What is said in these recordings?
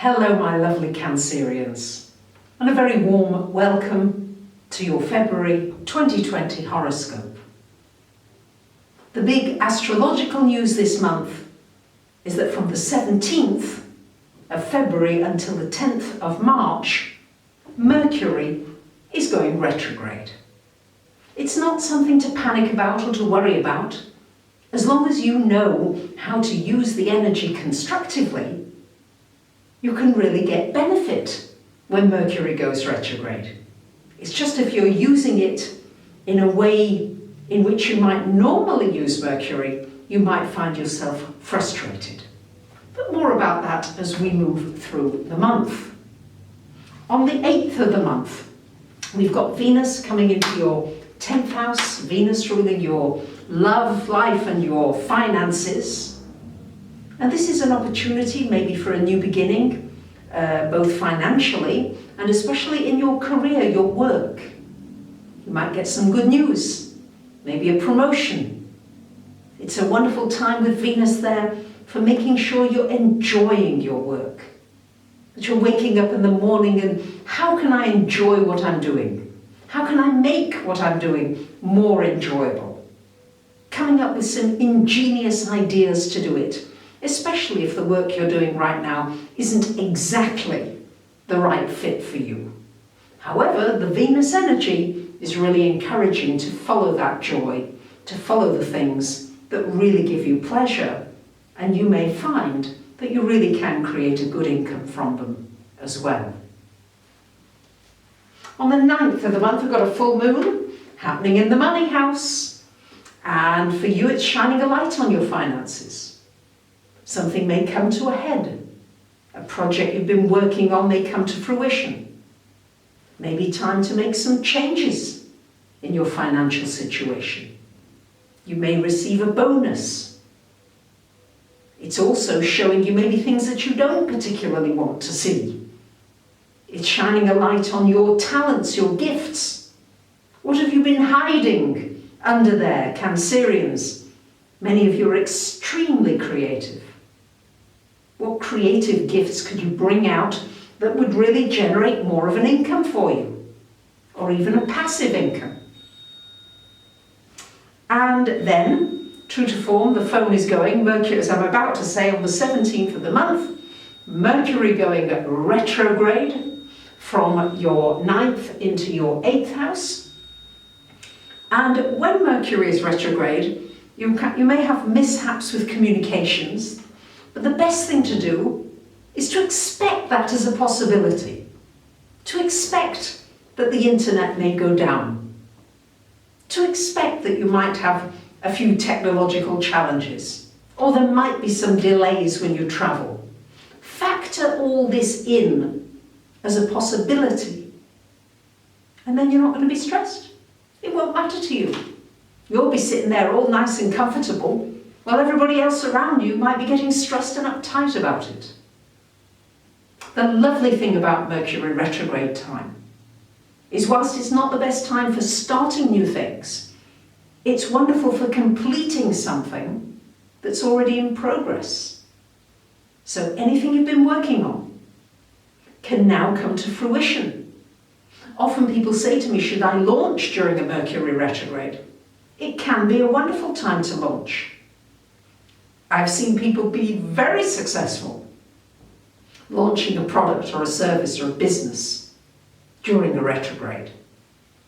Hello my lovely Cancerians, and a very warm welcome to your February 2020 horoscope. The big astrological news this month is that from the 17th of February until the 10th of March, Mercury is going retrograde. It's not something to panic about or to worry about. As long as you know how to use the energy constructively, you can really get benefit when Mercury goes retrograde. It's just if you're using it in a way in which you might normally use Mercury, you might find yourself frustrated. But more about that as we move through the month. On the 8th of the month, we've got Venus coming into your 10th house, Venus ruling your love life and your finances. And this is an opportunity maybe for a new beginning, both financially and especially in your career, your work. You might get some good news, maybe a promotion. It's a wonderful time with Venus there for making sure you're enjoying your work. That you're waking up in the morning and how can I enjoy what I'm doing? How can I make what I'm doing more enjoyable? Coming up with some ingenious ideas to do it, especially if the work you're doing right now isn't exactly the right fit for you. However, the Venus energy is really encouraging to follow that joy, to follow the things that really give you pleasure, and you may find that you really can create a good income from them as well. On the 9th of the month, we've got a full moon happening in the money house, and for you it's shining a light on your finances. Something may come to a head. A project you've been working on may come to fruition. Maybe time to make some changes in your financial situation. You may receive a bonus. It's also showing you maybe things that you don't particularly want to see. It's shining a light on your talents, your gifts. What have you been hiding under there, Cancerians? Many of you are extremely creative. What creative gifts could you bring out that would really generate more of an income for you? Or even a passive income? And then, true to form, the phone is going, Mercury, as I'm about to say, on the 17th of the month, Mercury going retrograde from your 9th into your 8th house. And when Mercury is retrograde, you may have mishaps with communications. But the best thing to do is to expect that as a possibility. To expect that the internet may go down. To expect that you might have a few technological challenges. Or there might be some delays when you travel. Factor all this in as a possibility. And then you're not going to be stressed. It won't matter to you. You'll be sitting there all nice and comfortable, while everybody else around you might be getting stressed and uptight about it. The lovely thing about Mercury retrograde time is whilst it's not the best time for starting new things, it's wonderful for completing something that's already in progress. So anything you've been working on can now come to fruition. Often people say to me, should I launch during a Mercury retrograde? It can be a wonderful time to launch. I've seen people be very successful launching a product or a service or a business during a retrograde.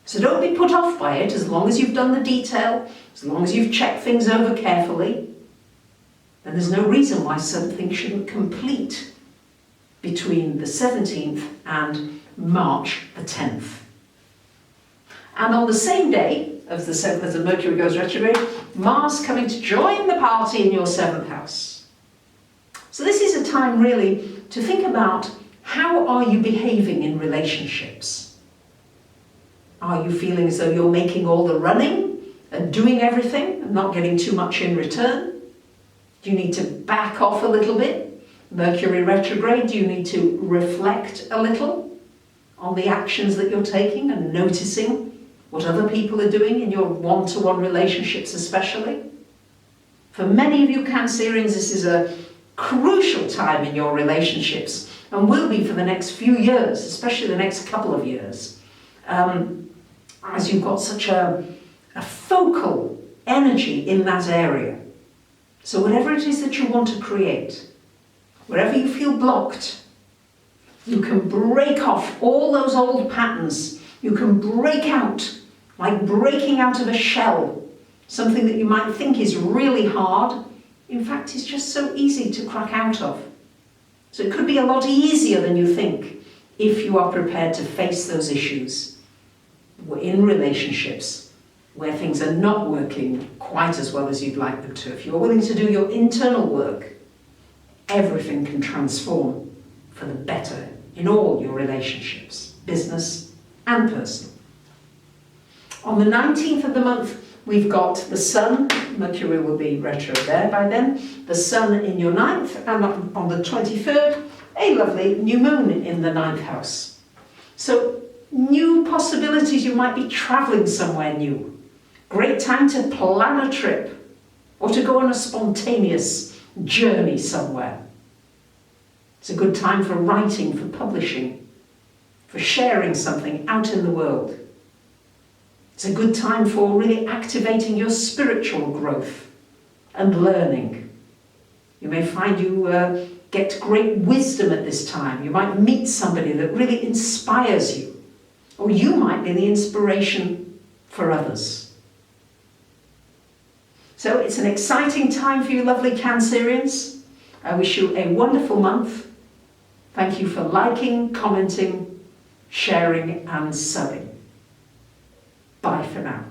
So don't be put off by it as long as you've done the detail, as long as you've checked things over carefully. Then there's no reason why something shouldn't complete between the 17th and March the 10th. And on the same day, as the Mercury goes retrograde, Mars coming to join the party in your 7th house. So this is a time really to think about how are you behaving in relationships. Are you feeling as though you're making all the running and doing everything and not getting too much in return? Do you need to back off a little bit? Mercury retrograde, do you need to reflect a little on the actions that you're taking and noticing what other people are doing in your one-to-one relationships especially? For many of you Cancerians, this is a crucial time in your relationships, and will be for the next few years, especially the next couple of years, as you've got such a focal energy in that area. So whatever it is that you want to create, wherever you feel blocked, you can break off all those old patterns. You can break out, like breaking out of a shell, something that you might think is really hard. In fact, it's just so easy to crack out of. So it could be a lot easier than you think if you are prepared to face those issues in relationships where things are not working quite as well as you'd like them to. If you're willing to do your internal work, everything can transform for the better in all your relationships, business and personal. On the 19th of the month, we've got the Sun. Mercury will be retro there by then. The Sun in your 9th, and on the 23rd, a lovely new moon in the 9th house. So new possibilities. You might be traveling somewhere new. Great time to plan a trip or to go on a spontaneous journey somewhere. It's a good time for writing, for publishing, for sharing something out in the world. It's a good time for really activating your spiritual growth and learning. You may find you get great wisdom at this time. You might meet somebody that really inspires you, or you might be the inspiration for others. So it's an exciting time for you lovely Cancerians. I wish you a wonderful month. Thank you for liking, commenting, sharing and subbing. Bye for now.